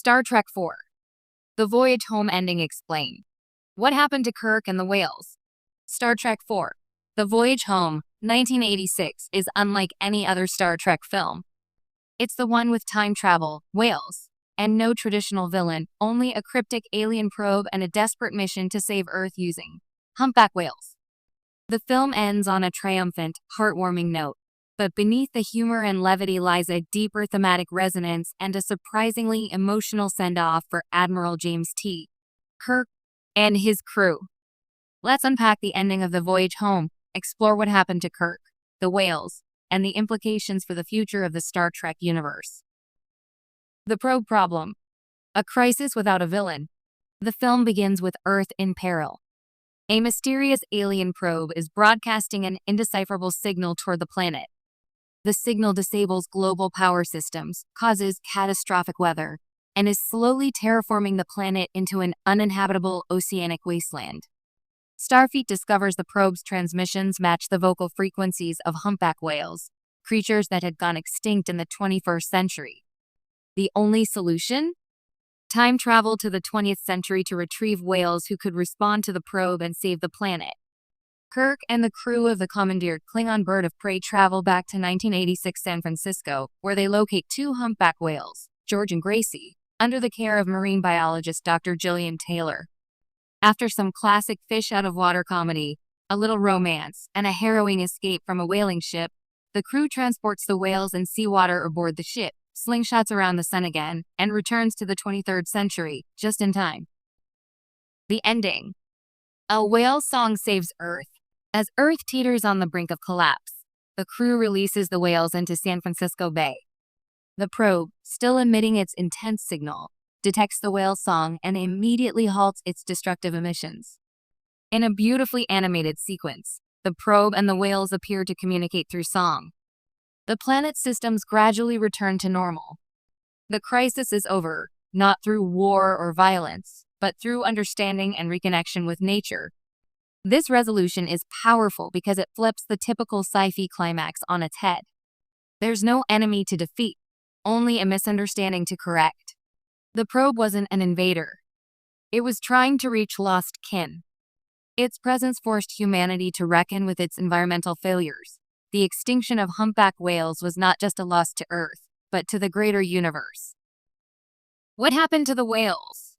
Star Trek IV. The Voyage Home ending explained. What happened to Kirk and the whales? Star Trek IV. The Voyage Home, 1986, is unlike any other Star Trek film. It's the one with time travel, whales, and no traditional villain, only a cryptic alien probe and a desperate mission to save Earth using humpback whales. The film ends on a triumphant, heartwarming note, but beneath the humor and levity lies a deeper thematic resonance and a surprisingly emotional send-off for Admiral James T. Kirk and his crew. Let's unpack the ending of The Voyage Home, explore what happened to Kirk, the whales, and the implications for the future of the Star Trek universe. The probe problem. A crisis without a villain. The film begins with Earth in peril. A mysterious alien probe is broadcasting an indecipherable signal toward the planet. The signal disables global power systems, causes catastrophic weather, and is slowly terraforming the planet into an uninhabitable oceanic wasteland. Starfleet discovers the probe's transmissions match the vocal frequencies of humpback whales, creatures that had gone extinct in the 21st century. The only solution? Time travel to the 20th century to retrieve whales who could respond to the probe and save the planet. Kirk and the crew of the commandeered Klingon bird of prey travel back to 1986 San Francisco, where they locate two humpback whales, George and Gracie, under the care of marine biologist Dr. Gillian Taylor. After some classic fish-out-of-water comedy, a little romance, and a harrowing escape from a whaling ship, the crew transports the whales and seawater aboard the ship, slingshots around the sun again, and returns to the 23rd century, just in time. The ending. A whale song saves Earth. As Earth teeters on the brink of collapse, the crew releases the whales into San Francisco Bay. The probe, still emitting its intense signal, detects the whale song and immediately halts its destructive emissions. In a beautifully animated sequence, the probe and the whales appear to communicate through song. The planet's systems gradually return to normal. The crisis is over, not through war or violence, but through understanding and reconnection with nature. This resolution is powerful because it flips the typical sci-fi climax on its head. There's no enemy to defeat, only a misunderstanding to correct. The probe wasn't an invader. It was trying to reach lost kin. Its presence forced humanity to reckon with its environmental failures. The extinction of humpback whales was not just a loss to Earth, but to the greater universe. What happened to the whales?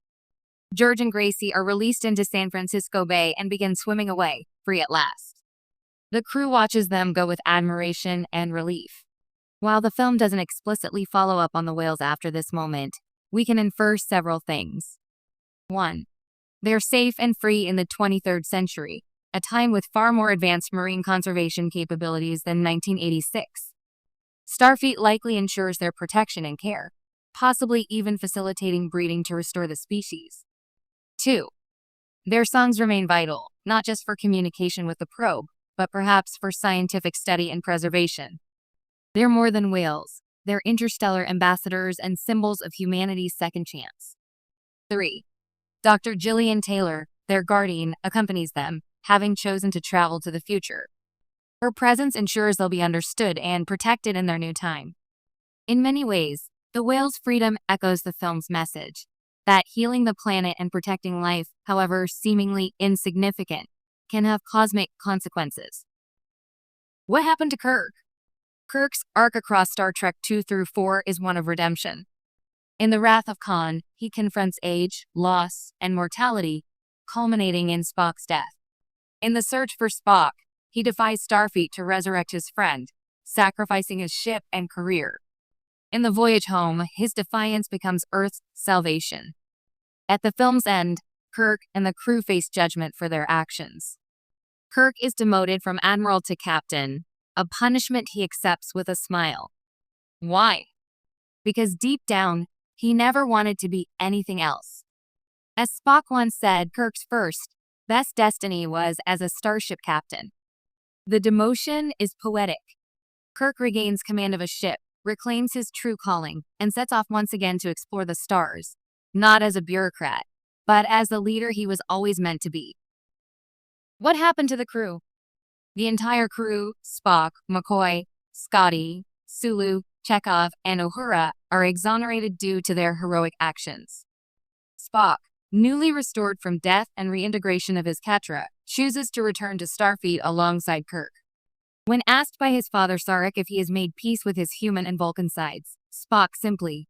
George and Gracie are released into San Francisco Bay and begin swimming away, free at last. The crew watches them go with admiration and relief. While the film doesn't explicitly follow up on the whales after this moment, we can infer several things. 1. They're safe and free in the 23rd century, a time with far more advanced marine conservation capabilities than 1986. Starfleet likely ensures their protection and care, possibly even facilitating breeding to restore the species. 2. Their songs remain vital, not just for communication with the probe, but perhaps for scientific study and preservation. They're more than whales. They're interstellar ambassadors and symbols of humanity's second chance. 3. Dr. Gillian Taylor, their guardian, accompanies them, having chosen to travel to the future. Her presence ensures they'll be understood and protected in their new time. In many ways, the whale's freedom echoes the film's message, that healing the planet and protecting life, however seemingly insignificant, can have cosmic consequences. What happened to Kirk? Kirk's arc across Star Trek 2 through 4 is one of redemption. In The Wrath of Khan, he confronts age, loss, and mortality, culminating in Spock's death. In The Search for Spock, he defies Starfleet to resurrect his friend, sacrificing his ship and career. In The Voyage Home, his defiance becomes Earth's salvation. At the film's end, Kirk and the crew face judgment for their actions. Kirk is demoted from admiral to captain, a punishment he accepts with a smile. Why? Because deep down, he never wanted to be anything else. As Spock once said, Kirk's best destiny was as a starship captain. The demotion is poetic. Kirk regains command of a ship, reclaims his true calling, and sets off once again to explore the stars, not as a bureaucrat, but as the leader he was always meant to be. What happened to the crew? The entire crew, Spock, McCoy, Scotty, Sulu, Chekhov, and Uhura are exonerated due to their heroic actions. Spock, newly restored from death and reintegration of his Katra, chooses to return to Starfleet alongside Kirk. When asked by his father Sarek if he has made peace with his human and Vulcan sides, Spock simply